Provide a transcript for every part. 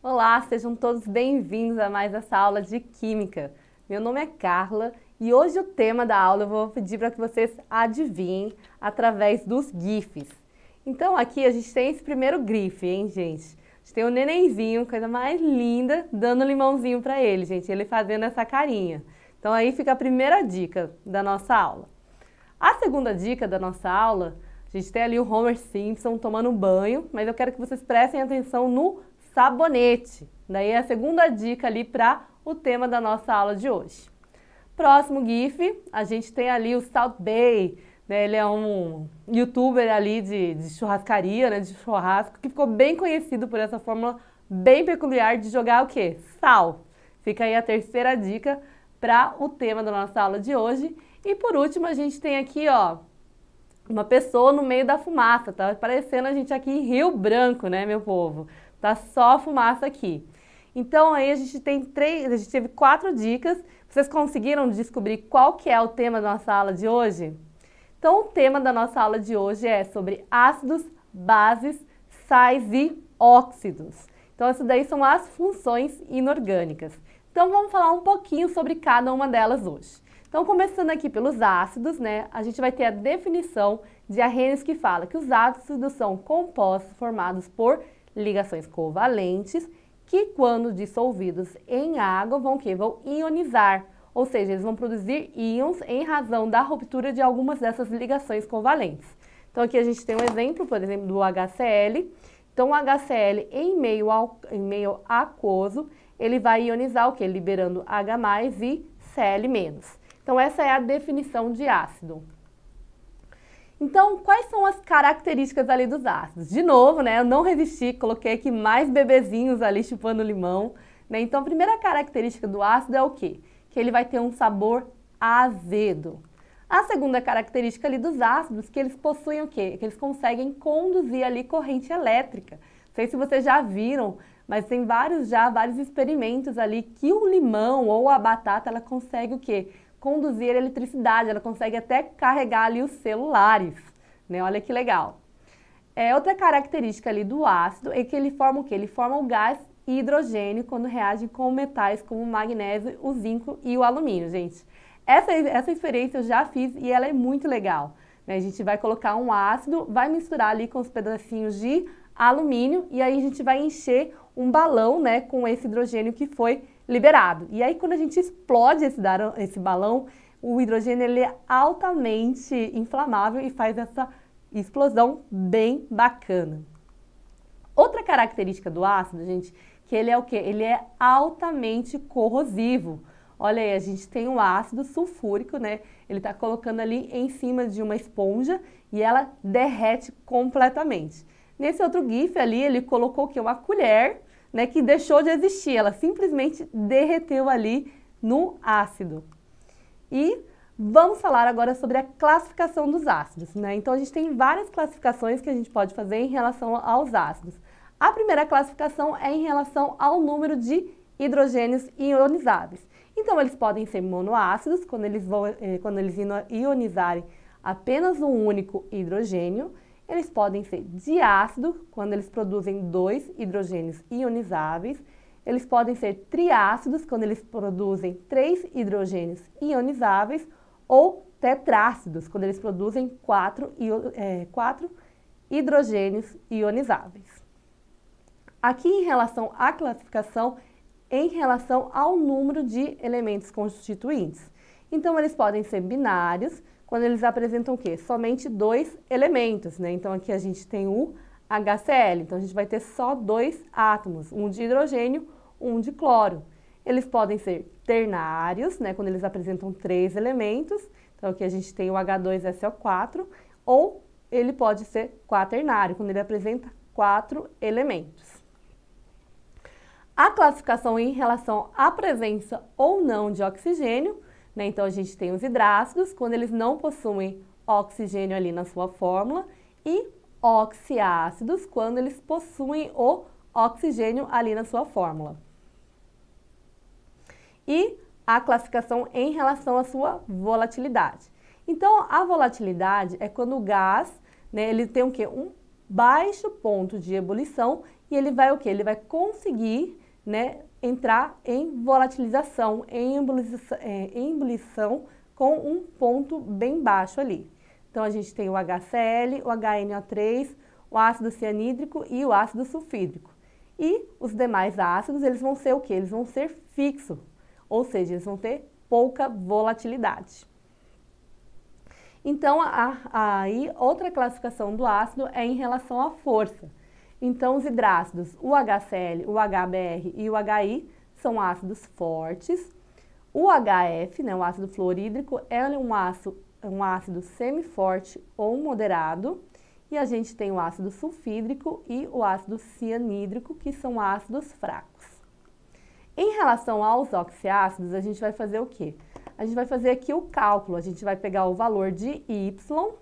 Olá, sejam todos bem-vindos a mais essa aula de Química. Meu nome é Carla e hoje o tema da aula eu vou pedir para que vocês adivinhem através dos GIFs. Então aqui a gente tem esse primeiro GIF, hein, gente? A gente tem o nenenzinho, coisa mais linda, dando limãozinho para ele, gente, ele fazendo essa carinha. Então aí fica a primeira dica da nossa aula. A segunda dica da nossa aula, a gente tem ali o Homer Simpson tomando um banho, mas eu quero que vocês prestem atenção no sabonete. Daí é a segunda dica ali para o tema da nossa aula de hoje. Próximo GIF, a gente tem ali o Salt Bae, né? Ele é um youtuber ali de churrascaria, né? De churrasco, que ficou bem conhecido por essa fórmula bem peculiar de jogar o quê? Sal. Fica aí a terceira dica para o tema da nossa aula de hoje. E por último, a gente tem aqui, ó, uma pessoa no meio da fumaça. Tá parecendo a gente aqui em Rio Branco, né, meu povo? Tá só fumaça aqui. Então aí a gente teve 4 dicas. Vocês conseguiram descobrir qual que é o tema da nossa aula de hoje? Então o tema da nossa aula de hoje é sobre ácidos, bases, sais e óxidos. Então essas daí são as funções inorgânicas. Então vamos falar um pouquinho sobre cada uma delas hoje. Então começando aqui pelos ácidos, né? A gente vai ter a definição de Arrhenius que fala que os ácidos são compostos formados por ligações covalentes que, quando dissolvidos em água, vão ionizar, ou seja, eles vão produzir íons em razão da ruptura de algumas dessas ligações covalentes. Então aqui a gente tem um exemplo, por exemplo, do HCl. Então o HCl em meio aquoso, ele vai ionizar o quê? Liberando H+ e Cl-. Então essa é a definição de ácido. Então, quais são as características ali dos ácidos? De novo, né, eu não resisti, coloquei aqui mais bebezinhos ali chupando limão, né? Então, a primeira característica do ácido é o quê? Que ele vai ter um sabor azedo. A segunda característica ali dos ácidos, que eles possuem o quê? Que eles conseguem conduzir ali corrente elétrica. Não sei se vocês já viram, mas tem vários experimentos ali que o limão ou a batata, ela consegue o quê? Conduzir eletricidade, ela consegue até carregar ali os celulares, né? Olha que legal. Outra característica ali do ácido é que ele forma o quê? Ele forma o gás hidrogênio quando reage com metais como o magnésio, o zinco e o alumínio, gente. Essa experiência eu já fiz e ela é muito legal, né? A gente vai colocar um ácido, vai misturar ali com os pedacinhos de alumínio e aí a gente vai encher um balão, né, com esse hidrogênio que foi liberado. E aí quando a gente explode esse balão, o hidrogênio ele é altamente inflamável e faz essa explosão bem bacana. Outra característica do ácido, gente, que ele é o quê? Ele é altamente corrosivo. Olha aí, a gente tem um ácido sulfúrico, né? Ele está colocando ali em cima de uma esponja e ela derrete completamente. Nesse outro GIF ali, ele colocou o quê? Uma colher, né, que deixou de existir, ela simplesmente derreteu ali no ácido. E vamos falar agora sobre a classificação dos ácidos, né? Então a gente tem várias classificações que a gente pode fazer em relação aos ácidos. A primeira classificação é em relação ao número de hidrogênios ionizáveis. Então eles podem ser monoácidos, quando eles ionizarem apenas um único hidrogênio. Eles podem ser diácido, quando eles produzem 2 hidrogênios ionizáveis. Eles podem ser triácidos, quando eles produzem 3 hidrogênios ionizáveis. Ou tetrácidos, quando eles produzem 4 hidrogênios ionizáveis. Aqui em relação à classificação, em relação ao número de elementos constituintes. Então eles podem ser binários, quando eles apresentam o quê? Somente 2 elementos, né? Então aqui a gente tem o HCl, então a gente vai ter só 2 átomos, um de hidrogênio, um de cloro. Eles podem ser ternários, né? Quando eles apresentam 3 elementos, então aqui a gente tem o H2SO4, ou ele pode ser quaternário, quando ele apresenta 4 elementos. A classificação em relação à presença ou não de oxigênio, né? Então a gente tem os hidrácidos, quando eles não possuem oxigênio ali na sua fórmula, e oxiácidos quando eles possuem o oxigênio ali na sua fórmula. E a classificação em relação à sua volatilidade. Então, a volatilidade é quando o gás, né, ele tem o quê? Um baixo ponto de ebulição e ele vai o quê? Ele vai conseguir, né, entrar em volatilização, em ebulição com um ponto bem baixo ali. Então, a gente tem o HCl, o HNO3, o ácido cianídrico e o ácido sulfídrico. E os demais ácidos, eles vão ser o quê? Eles vão ser fixos, ou seja, eles vão ter pouca volatilidade. Então, aí outra classificação do ácido é em relação à força. Então, os hidrácidos, o HCl, o HBr e o HI são ácidos fortes. O HF, né, o ácido fluorídrico, é um ácido semiforte ou moderado. E a gente tem o ácido sulfídrico e o ácido cianídrico, que são ácidos fracos. Em relação aos oxiácidos, a gente vai fazer o quê? A gente vai fazer aqui o cálculo, a gente vai pegar o valor de Y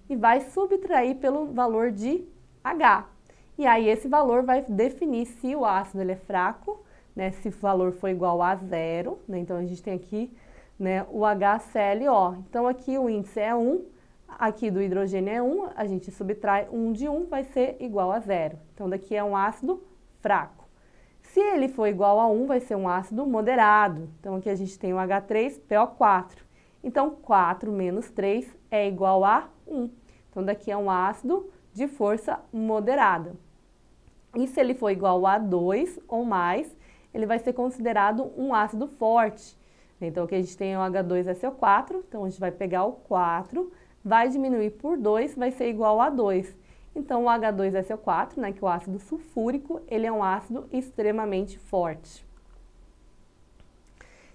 e vai subtrair pelo valor de H. E aí esse valor vai definir se o ácido ele é fraco, né, se o valor for igual a 0, né, então a gente tem aqui, né, o HClO. Então aqui o índice é 1, aqui do hidrogênio é 1, a gente subtrai 1 de 1, vai ser igual a 0. Então daqui é um ácido fraco. Se ele for igual a 1, vai ser um ácido moderado. Então, aqui a gente tem o H3PO4. Então, 4 menos 3 é igual a 1. Então, daqui é um ácido de força moderada. E se ele for igual a 2 ou mais, ele vai ser considerado um ácido forte. Então, aqui a gente tem o H2SO4. Então, a gente vai pegar o 4, vai diminuir por 2, vai ser igual a 2. Então, o H2SO4, né, que é o ácido sulfúrico, ele é um ácido extremamente forte.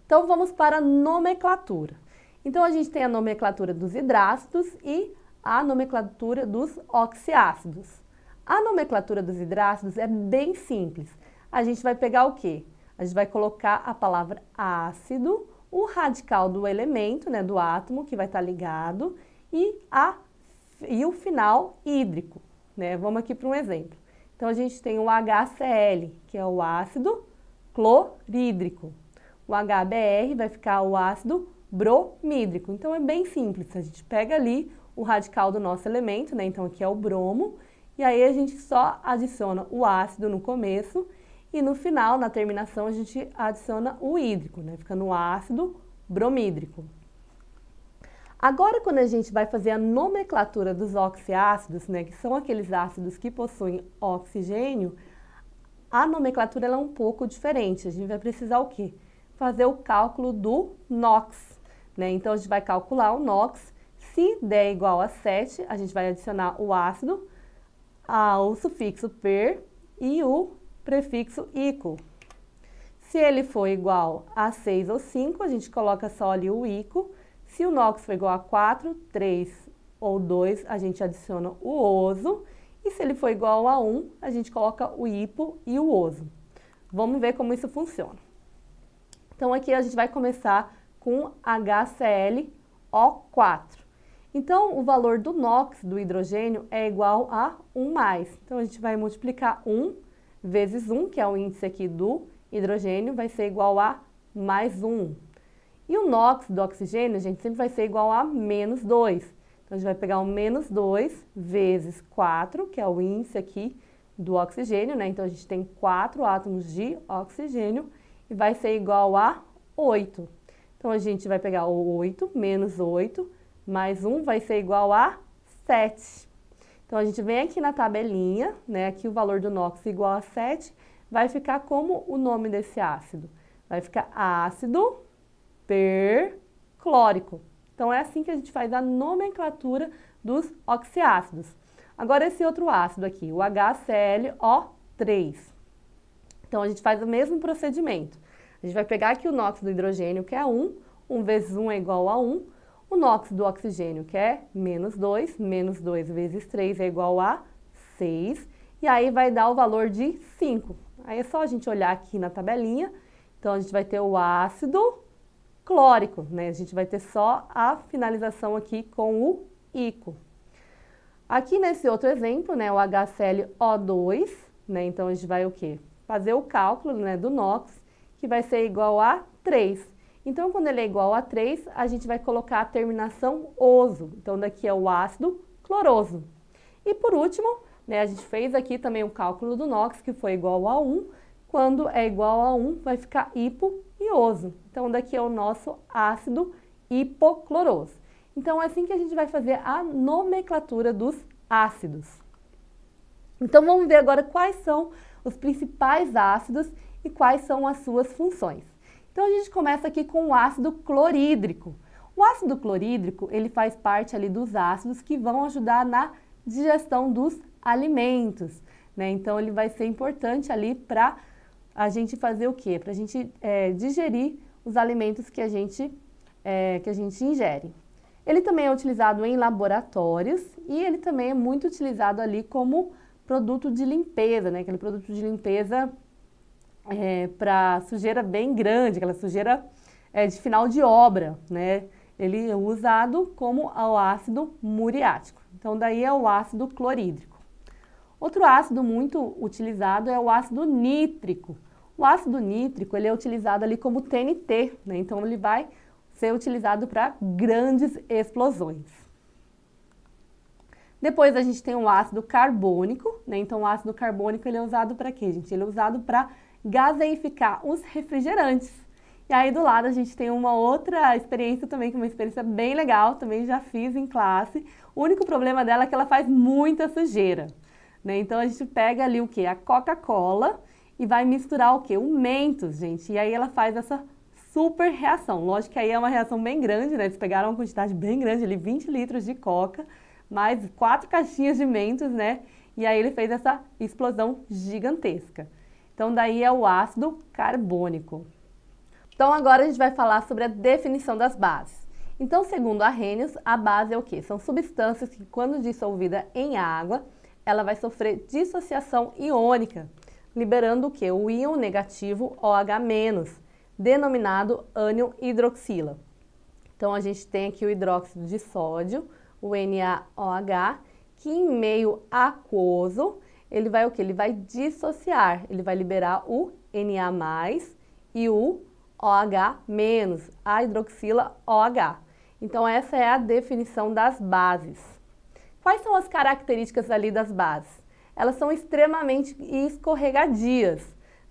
Então, vamos para a nomenclatura. Então, a gente tem a nomenclatura dos hidrácidos e a nomenclatura dos oxiácidos. A nomenclatura dos hidrácidos é bem simples. A gente vai pegar o quê? A gente vai colocar a palavra ácido, o radical do elemento, né, do átomo, que vai estar ligado, e o final hídrico, né? Vamos aqui para um exemplo. Então, a gente tem o HCl, que é o ácido clorídrico. O HBr vai ficar o ácido bromídrico. Então, é bem simples. A gente pega ali o radical do nosso elemento, né? Então, aqui é o bromo. E aí, a gente só adiciona o ácido no começo. E no final, na terminação, a gente adiciona o hídrico, né? Ficando o ácido bromídrico. Agora, quando a gente vai fazer a nomenclatura dos oxiácidos, né, que são aqueles ácidos que possuem oxigênio, a nomenclatura ela é um pouco diferente. A gente vai precisar o quê? Fazer o cálculo do NOx, né? Então, a gente vai calcular o NOx. Se der igual a 7, a gente vai adicionar o ácido, o sufixo per e o prefixo ico. Se ele for igual a 6 ou 5, a gente coloca só ali o ico. Se o NOx for igual a 4, 3 ou 2, a gente adiciona o oso. E se ele for igual a 1, a gente coloca o hipo e o oso. Vamos ver como isso funciona. Então, aqui a gente vai começar com HClO4. Então, o valor do NOx, do hidrogênio, é igual a 1+. Então, a gente vai multiplicar 1 vezes 1, que é o índice aqui do hidrogênio, vai ser igual a mais 1. E o NOx do oxigênio, gente, sempre vai ser igual a menos 2. Então, a gente vai pegar o menos 2 vezes 4, que é o índice aqui do oxigênio, né? Então, a gente tem 4 átomos de oxigênio e vai ser igual a 8. Então, a gente vai pegar o 8 menos 8, mais 1 vai ser igual a 7. Então, a gente vem aqui na tabelinha, né? Aqui o valor do NOx igual a 7, vai ficar como o nome desse ácido? Vai ficar ácido perclórico. Então, é assim que a gente faz a nomenclatura dos oxiácidos. Agora, esse outro ácido aqui, o HClO3. Então, a gente faz o mesmo procedimento. A gente vai pegar aqui o NOx do hidrogênio, que é 1. 1 vezes 1 é igual a 1. O NOx do oxigênio, que é menos 2. Menos 2 vezes 3 é igual a 6. E aí, vai dar o valor de 5. Aí, é só a gente olhar aqui na tabelinha. Então, a gente vai ter o ácido clórico, né? A gente vai ter só a finalização aqui com o ico. Aqui nesse outro exemplo, né, o HClO2, né, então a gente vai o quê? Fazer o cálculo, né, do NOx, que vai ser igual a 3. Então, quando ele é igual a 3, a gente vai colocar a terminação oso. Então, daqui é o ácido cloroso. E por último, né, a gente fez aqui também o cálculo do NOx, que foi igual a 1. Quando é igual a 1, vai ficar hipo e oso. Então, daqui é o nosso ácido hipocloroso. Então, é assim que a gente vai fazer a nomenclatura dos ácidos. Então, vamos ver agora quais são os principais ácidos e quais são as suas funções. Então, a gente começa aqui com o ácido clorídrico. O ácido clorídrico, ele faz parte ali dos ácidos que vão ajudar na digestão dos alimentos, né? Então, ele vai ser importante ali para a gente fazer o quê? Para a gente digerir os alimentos que a gente ingere. Ele também é utilizado em laboratórios e ele também é muito utilizado ali como produto de limpeza, né? Aquele produto de limpeza para sujeira bem grande, aquela sujeira de final de obra, né? Ele é usado como o ácido muriático. Então, daí é o ácido clorídrico. Outro ácido muito utilizado é o ácido nítrico. O ácido nítrico, ele é utilizado ali como TNT, né? Então, ele vai ser utilizado para grandes explosões. Depois, a gente tem o ácido carbônico, né? Então, o ácido carbônico, ele é usado para quê, gente? Ele é usado para gaseificar os refrigerantes. E aí do lado a gente tem uma outra experiência também, que é uma experiência bem legal, também já fiz em classe. O único problema dela é que ela faz muita sujeira, né? Então a gente pega ali o que? A Coca-Cola e vai misturar o que? O Mentos, gente. E aí ela faz essa super reação. Lógico que aí é uma reação bem grande, né? Eles pegaram uma quantidade bem grande ali, 20 litros de Coca, mais 4 caixinhas de Mentos, né? E aí ele fez essa explosão gigantesca. Então, daí é o ácido carbônico. Então, agora a gente vai falar sobre a definição das bases. Então, segundo Arrhenius, a base é o quê? São substâncias que, quando dissolvida em água, ela vai sofrer dissociação iônica, liberando o quê? O íon negativo OH-, denominado ânion hidroxila. Então, a gente tem aqui o hidróxido de sódio, o NaOH, que em meio aquoso, ele vai o quê? Ele vai dissociar, ele vai liberar o Na+, e o OH-, a hidroxila OH. Então, essa é a definição das bases. Quais são as características ali das bases? Elas são extremamente escorregadias,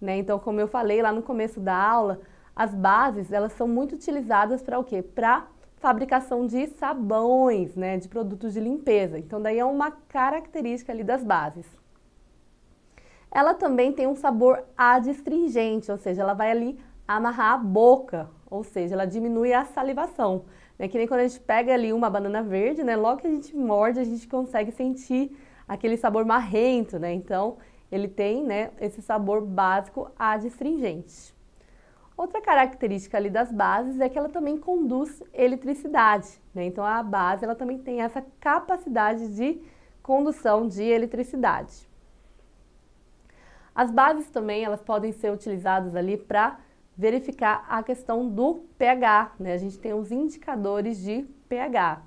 né? Então, como eu falei lá no começo da aula, as bases, elas são muito utilizadas para o quê? Para fabricação de sabões, né? De produtos de limpeza. Então, daí é uma característica ali das bases. Ela também tem um sabor adstringente, ou seja, ela vai ali amarrar a boca, ou seja, ela diminui a salivação. É que nem quando a gente pega ali uma banana verde, né? Logo que a gente morde, a gente consegue sentir aquele sabor marrento, né? Então, ele tem, né, esse sabor básico adstringente. Outra característica ali das bases é que ela também conduz eletricidade, né? Então, a base, ela também tem essa capacidade de condução de eletricidade. As bases também, elas podem ser utilizadas ali para verificar a questão do pH, né? A gente tem os indicadores de pH.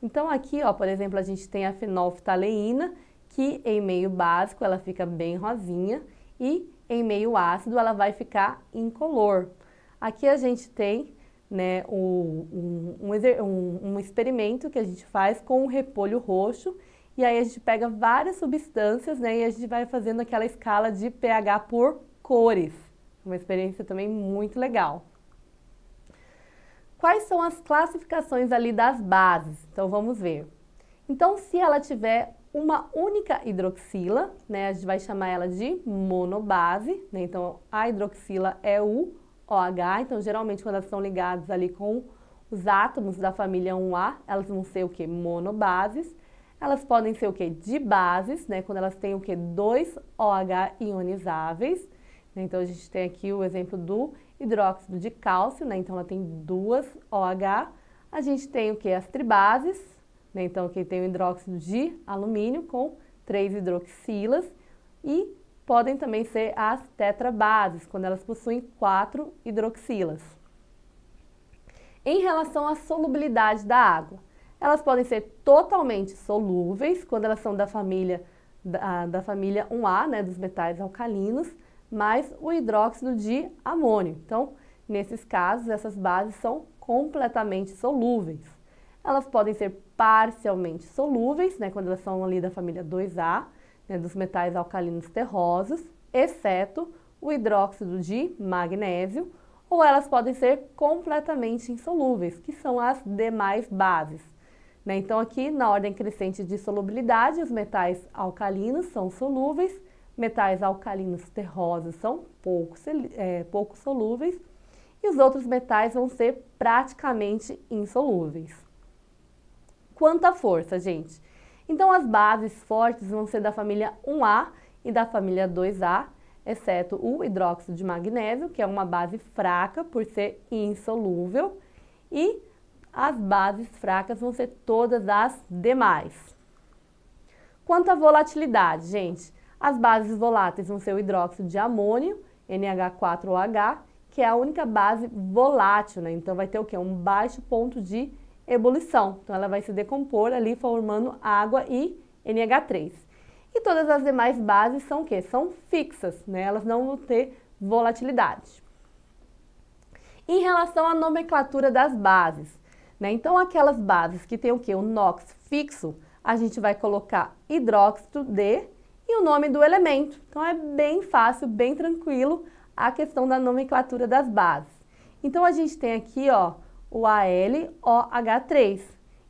Então aqui, ó, por exemplo, a gente tem a fenolftaleína, que em meio básico ela fica bem rosinha e em meio ácido ela vai ficar incolor. Aqui a gente tem, né, um experimento que a gente faz com o repolho roxo. E aí a gente pega várias substâncias, né, e a gente vai fazendo aquela escala de pH por cores. Uma experiência também muito legal. Quais são as classificações ali das bases? Então vamos ver. Então, se ela tiver uma única hidroxila, né, a gente vai chamar ela de monobase, né? Então a hidroxila é o OH, então geralmente quando elas estão ligadas ali com os átomos da família 1A, elas vão ser o que? Monobases. Elas podem ser o que? Dibases, né? Quando elas têm o que? 2 OH ionizáveis. Então, a gente tem aqui o exemplo do hidróxido de cálcio, né? Então, ela tem 2 OH. A gente tem o que? As tribases, né? Então, aqui tem o hidróxido de alumínio com 3 hidroxilas. E podem também ser as tetrabases, quando elas possuem 4 hidroxilas. Em relação à solubilidade da água, Elas podem ser totalmente solúveis, quando elas são da família 1A, né, dos metais alcalinos, mais o hidróxido de amônio. Então, nesses casos, essas bases são completamente solúveis. Elas podem ser parcialmente solúveis, né, quando elas são ali da família 2A, né, dos metais alcalinos terrosos, exceto o hidróxido de magnésio, ou elas podem ser completamente insolúveis, que são as demais bases. Né? Então, aqui, na ordem crescente de solubilidade, os metais alcalinos são solúveis, metais alcalinos terrosos são pouco solúveis, e os outros metais vão ser praticamente insolúveis. Quanto à força, gente? Então, as bases fortes vão ser da família 1A e da família 2A, exceto o hidróxido de magnésio, que é uma base fraca por ser insolúvel, e as bases fracas vão ser todas as demais. Quanto à volatilidade, gente, as bases voláteis vão ser o hidróxido de amônio, NH4OH, que é a única base volátil, né? Então vai ter o quê? Um baixo ponto de ebulição. Então ela vai se decompor ali formando água e NH3. E todas as demais bases são o quê? São fixas, né? Elas não vão ter volatilidade. Em relação à nomenclatura das bases, né? Então aquelas bases que tem o quê? O NOx fixo, a gente vai colocar hidróxido de e o nome do elemento. Então é bem fácil, bem tranquilo a questão da nomenclatura das bases. Então a gente tem aqui, ó, o AlOH3.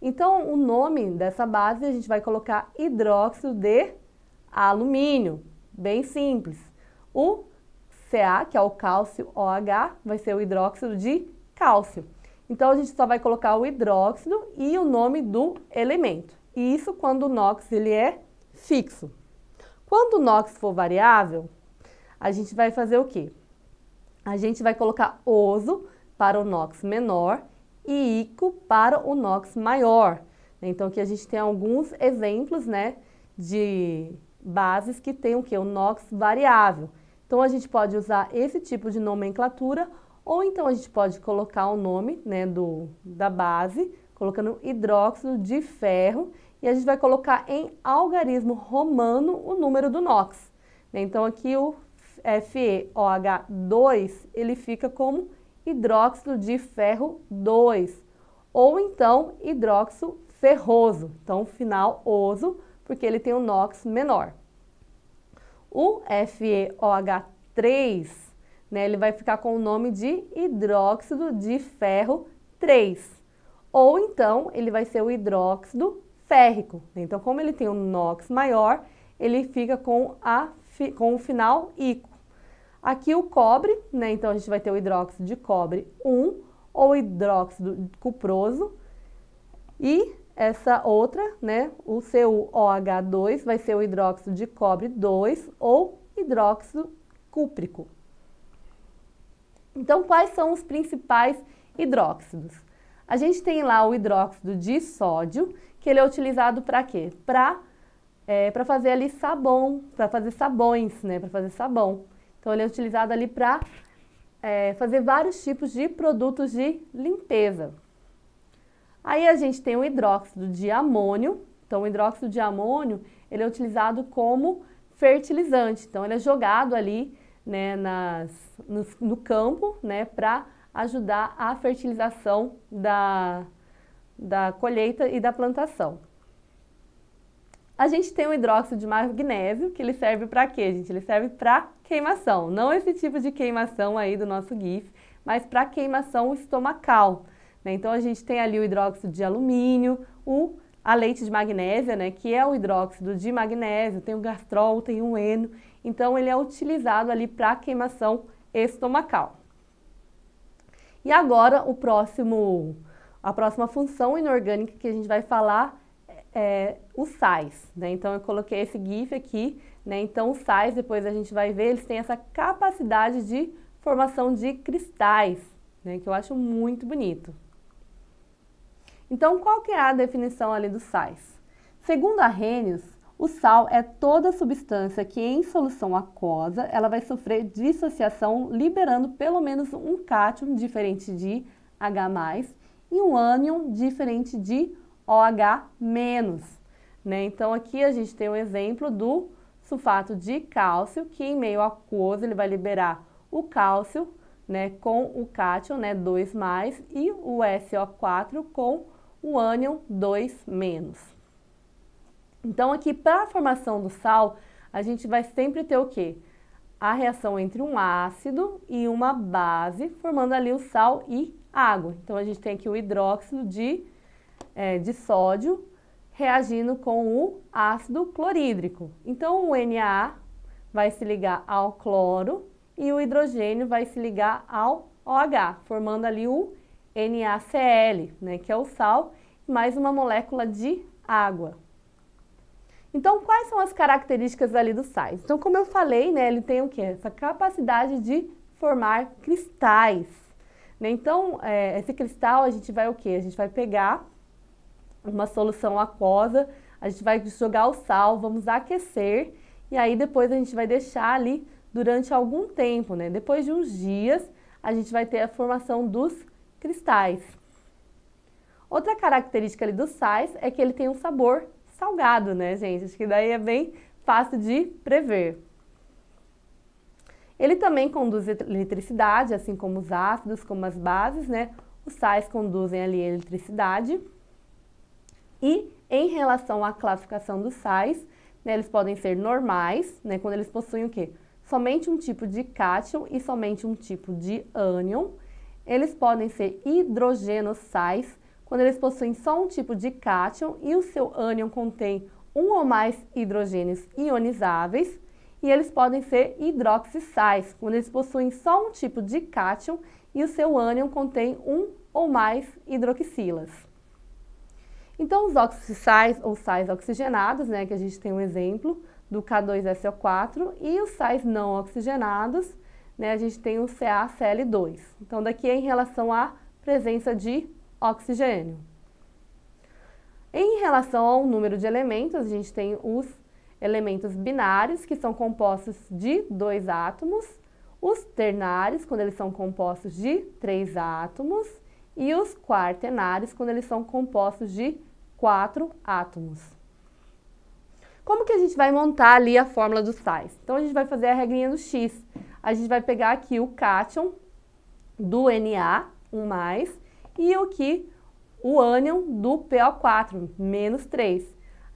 Então o nome dessa base a gente vai colocar hidróxido de alumínio, bem simples. O Ca, que é o cálcio OH, vai ser o hidróxido de cálcio. Então a gente só vai colocar o hidróxido e o nome do elemento. E isso quando o NOx ele é fixo. Quando o NOx for variável, a gente vai fazer o quê? A gente vai colocar oso para o NOx menor e ico para o NOx maior. Então aqui a gente tem alguns exemplos, né, de bases que tem o quê? O NOx variável. Então a gente pode usar esse tipo de nomenclatura ou então a gente pode colocar o nome, né, da base, colocando hidróxido de ferro e a gente vai colocar em algarismo romano o número do NOx. Então aqui o FeOH2 ele fica como hidróxido de ferro 2 ou então hidróxido ferroso. Então final oso porque ele tem um NOx menor. O FeOH3, né, ele vai ficar com o nome de hidróxido de ferro 3. Ou então, ele vai ser o hidróxido férrico. Então, como ele tem um NOx maior, ele fica com o final ico. Aqui o cobre, né, então a gente vai ter o hidróxido de cobre 1 ou hidróxido cuproso. E essa outra, né, o CuOH2 vai ser o hidróxido de cobre 2 ou hidróxido cúprico. Então, quais são os principais hidróxidos? A gente tem lá o hidróxido de sódio, que ele é utilizado para quê? Para fazer ali sabão, para fazer sabões, né, para fazer sabão. Então, ele é utilizado ali para fazer vários tipos de produtos de limpeza. Aí a gente tem o hidróxido de amônio. Então, o hidróxido de amônio, ele é utilizado como fertilizante. Então, ele é jogado ali, né, no campo, né, para ajudar a fertilização da colheita e da plantação. A gente tem o hidróxido de magnésio, que ele serve para quê, gente? Ele serve para queimação. Não esse tipo de queimação aí do nosso GIF, mas para queimação estomacal. Né? Então, a gente tem ali o hidróxido de alumínio, a leite de magnésia, né, que é o hidróxido de magnésio, tem o gastrol, tem o eno. Então, ele é utilizado ali para queimação estomacal. E agora, a próxima função inorgânica que a gente vai falar é os sais, né? Então, eu coloquei esse GIF aqui, né? Então, os sais, depois a gente vai ver, eles têm essa capacidade de formação de cristais, né? Que eu acho muito bonito. Então, qual que é a definição ali dos sais? Segundo Arrhenius, o sal é toda substância que em solução aquosa ela vai sofrer dissociação liberando pelo menos um cátion diferente de H+, e um ânion diferente de OH-, né? Então, aqui a gente tem um exemplo do sulfato de cálcio, que em meio aquoso ele vai liberar o cálcio, né, com o cátion, né, 2+, e o SO4 com o ânion 2-. Então, aqui, para a formação do sal, a gente vai sempre ter o quê? A reação entre um ácido e uma base, formando ali o sal e água. Então, a gente tem aqui o hidróxido de sódio reagindo com o ácido clorídrico. Então, o NA vai se ligar ao cloro e o hidrogênio vai se ligar ao OH, formando ali o NaCl, né, que é o sal, mais uma molécula de água. Então, quais são as características ali dos sais? Então, como eu falei, né, ele tem o quê? Essa capacidade de formar cristais, né? Então, esse cristal a gente vai o quê? A gente vai pegar uma solução aquosa, a gente vai jogar o sal, vamos aquecer e aí depois a gente vai deixar ali durante algum tempo, né? Depois de uns dias, a gente vai ter a formação dos cristais. Outra característica ali dos sais é que ele tem um sabor salgado, né, gente? Acho que daí é bem fácil de prever. Ele também conduz eletricidade, assim como os ácidos, como as bases, né? Os sais conduzem ali a eletricidade. E em relação à classificação dos sais, né, eles podem ser normais, né, quando eles possuem o quê? Somente um tipo de cátion e somente um tipo de ânion. Eles podem ser hidrogenossais, quando eles possuem só um tipo de cátion e o seu ânion contém um ou mais hidrogênios ionizáveis. E eles podem ser hidroxissais, quando eles possuem só um tipo de cátion e o seu ânion contém um ou mais hidroxilas. Então, os oxissais ou sais oxigenados, né, que a gente tem um exemplo do K2SO4, e os sais não oxigenados, né, a gente tem o CaCl2. Então, daqui é em relação à presença de oxigênio. Em relação ao número de elementos, a gente tem os elementos binários, que são compostos de 2 átomos, os ternários, quando eles são compostos de 3 átomos, e os quaternários, quando eles são compostos de 4 átomos. Como que a gente vai montar ali a fórmula dos sais? Então, a gente vai fazer a regrinha do X. A gente vai pegar aqui o cátion do Na, 1+, e o ânion do PO4, -3.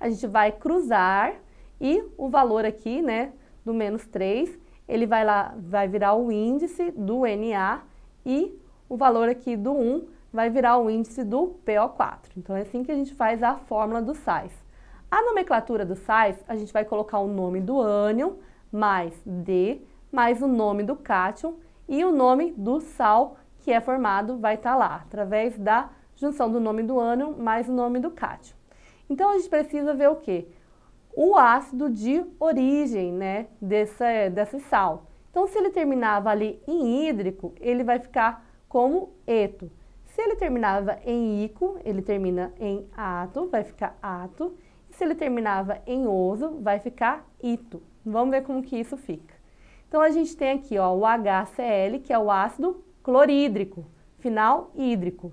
A gente vai cruzar e o valor aqui, né, do -3, ele vai virar o índice do Na e o valor aqui do 1 vai virar o índice do PO4. Então, é assim que a gente faz a fórmula dos sais. A nomenclatura dos sais, a gente vai colocar o nome do ânion, mais D, mais o nome do cátion e o nome do sal que é formado vai estar lá, através da junção do nome do ânion mais o nome do cátion. Então, a gente precisa ver o quê? O ácido de origem, né, desse sal. Então, se ele terminava ali em hídrico, ele vai ficar como eto. Se ele terminava em ico, ele termina em ato, vai ficar ato. E se ele terminava em oso, vai ficar ito. Vamos ver como que isso fica. Então, a gente tem aqui, ó, o HCl, que é o ácido clorídrico, final hídrico,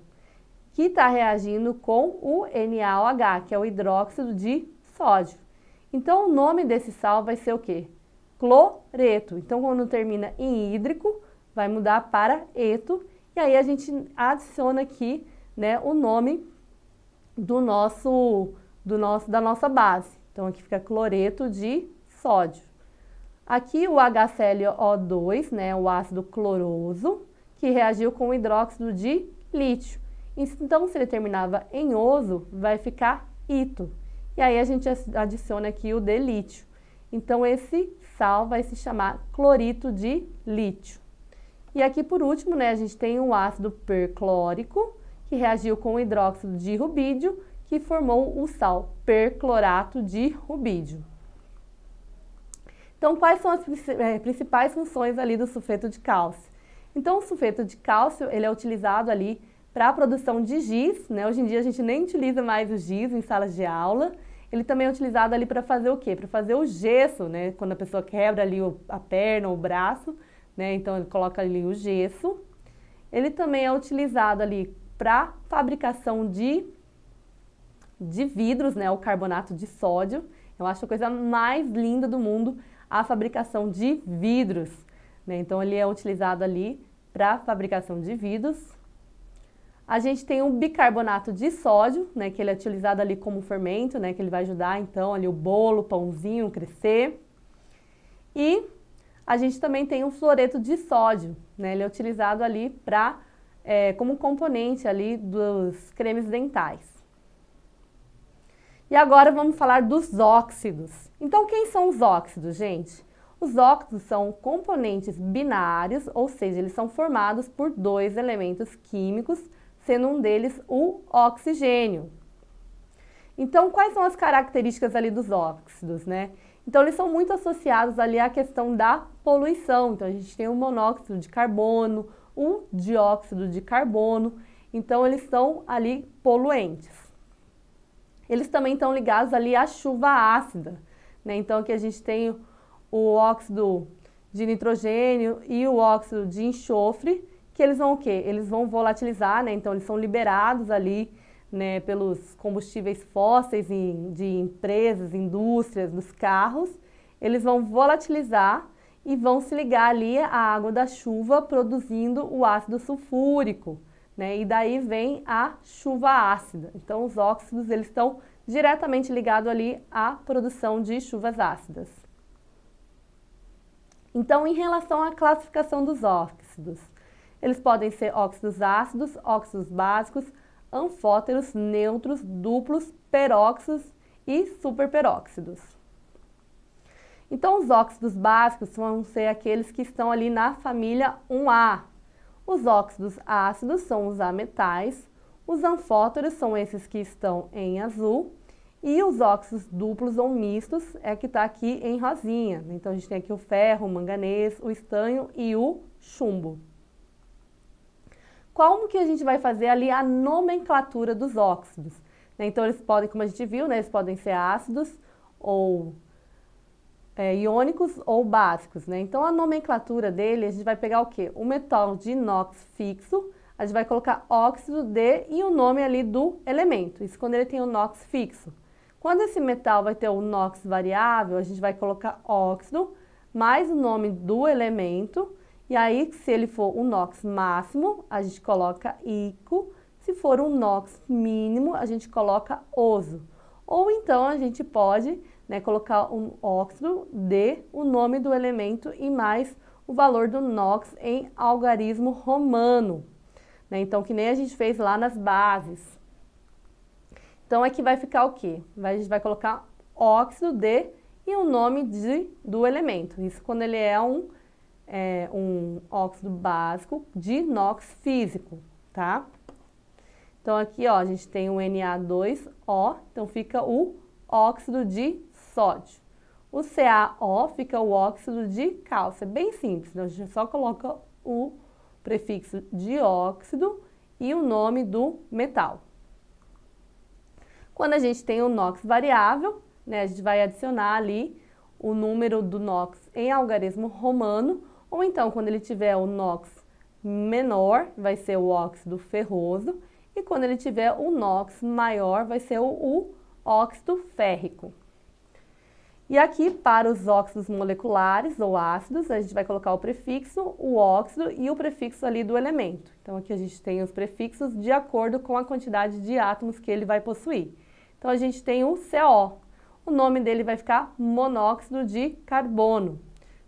que está reagindo com o NaOH, que é o hidróxido de sódio. Então, o nome desse sal vai ser o quê? Cloreto. Então, quando termina em hídrico, vai mudar para eto. E aí, a gente adiciona aqui, né, o nome da nossa base. Então, aqui fica cloreto de sódio. Aqui, o HClO2, né, o ácido cloroso, que reagiu com o hidróxido de lítio. Então, se ele terminava em oso, vai ficar ito. E aí, a gente adiciona aqui o de lítio. Então, esse sal vai se chamar clorito de lítio. E aqui, por último, né, a gente tem o ácido perclórico, que reagiu com o hidróxido de rubídio, que formou o sal perclorato de rubídio. Então, quais são as principais funções ali do sulfeto de cálcio? Então, o sulfeto de cálcio, ele é utilizado ali para a produção de giz, né? Hoje em dia a gente nem utiliza mais o giz em salas de aula. Ele também é utilizado ali para fazer o quê? Para fazer o gesso, né? Quando a pessoa quebra ali a perna ou o braço, né? Então, ele coloca ali o gesso. Ele também é utilizado ali para fabricação de de vidros, né, o carbonato de sódio. Eu acho a coisa mais linda do mundo a fabricação de vidros, né? Então ele é utilizado ali para fabricação de vidros. A gente tem o bicarbonato de sódio, né, que ele é utilizado ali como fermento, né, que ele vai ajudar então ali o bolo, o pãozinho crescer. E a gente também tem o fluoreto de sódio, né, ele é utilizado ali para como componente ali dos cremes dentais. E agora vamos falar dos óxidos. Então, quem são os óxidos, gente? Os óxidos são componentes binários, ou seja, eles são formados por dois elementos químicos, sendo um deles o oxigênio. Então, quais são as características ali dos óxidos, né? Então, eles são muito associados ali à questão da poluição. Então, a gente tem o monóxido de carbono, o dióxido de carbono. Então, eles são ali poluentes. Eles também estão ligados ali à chuva ácida, né? Então aqui a gente tem o óxido de nitrogênio e o óxido de enxofre, que eles vão o quê? Eles vão volatilizar, né? Então eles são liberados ali, né, pelos combustíveis fósseis de empresas, indústrias, dos carros. Eles vão volatilizar e vão se ligar ali à água da chuva, produzindo o ácido sulfúrico, né? E daí vem a chuva ácida. Então os óxidos eles estão diretamente ligados ali à produção de chuvas ácidas. Então, em relação à classificação dos óxidos, eles podem ser óxidos ácidos, óxidos básicos, anfóteros, neutros, duplos, peróxidos e superperóxidos. Então, os óxidos básicos vão ser aqueles que estão ali na família 1A. Os óxidos ácidos são os ametais, os anfóteros são esses que estão em azul e os óxidos duplos ou mistos é que está aqui em rosinha. Então a gente tem aqui o ferro, o manganês, o estanho e o chumbo. Como que a gente vai fazer ali a nomenclatura dos óxidos? Então eles podem, como a gente viu, né, eles podem ser ácidos ou iônicos ou básicos, né? Então a nomenclatura dele, a gente vai pegar o quê? O metal de inox fixo, a gente vai colocar óxido de e o nome ali do elemento, isso quando ele tem o inox fixo. Quando esse metal vai ter o inox variável, a gente vai colocar óxido mais o nome do elemento, e aí se ele for o inox máximo, a gente coloca ico, se for o inox mínimo, a gente coloca oso. Ou então a gente pode, né, colocar um óxido de o nome do elemento e mais o valor do NOx em algarismo romano, né? Então, que nem a gente fez lá nas bases. Então, aqui vai ficar o quê? A gente vai colocar óxido de e o nome do elemento. Isso quando ele é um óxido básico de NOx físico, tá? Então, aqui, ó, a gente tem o Na2O, então fica o óxido de sódio. O CaO fica o óxido de cálcio. É bem simples, então a gente só coloca o prefixo dióxido e o nome do metal. Quando a gente tem o NOx variável, né, a gente vai adicionar ali o número do NOx em algarismo romano, ou então quando ele tiver o NOx menor, vai ser o óxido ferroso, e quando ele tiver o NOx maior, vai ser o óxido férrico. E aqui, para os óxidos moleculares ou ácidos, a gente vai colocar o prefixo, o óxido e o prefixo ali do elemento. Então, aqui a gente tem os prefixos de acordo com a quantidade de átomos que ele vai possuir. Então, a gente tem o CO. O nome dele vai ficar monóxido de carbono.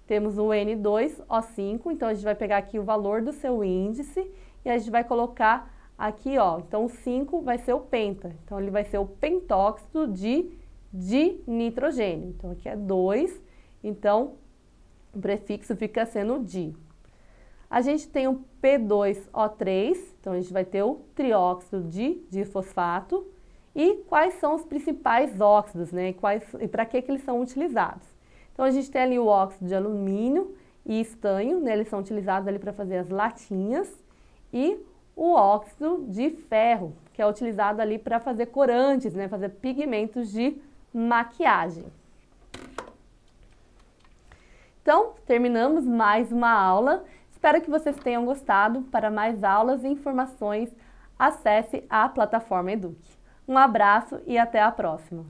Temos o N2O5, então a gente vai pegar aqui o valor do seu índice e a gente vai colocar aqui, ó. Então, o 5 vai ser o penta. Então, ele vai ser o pentóxido de nitrogênio. Então, aqui é 2, então o prefixo fica sendo di. A gente tem o P2O3, então a gente vai ter o trióxido de difosfato. E quais são os principais óxidos, né? E para que eles são utilizados? Então, a gente tem ali o óxido de alumínio e estanho, né? Eles são utilizados ali para fazer as latinhas. E o óxido de ferro, que é utilizado ali para fazer corantes, né? Fazer pigmentos de maquiagem. Então, terminamos mais uma aula. Espero que vocês tenham gostado. Para mais aulas e informações, acesse a plataforma Eduque. Um abraço e até a próxima!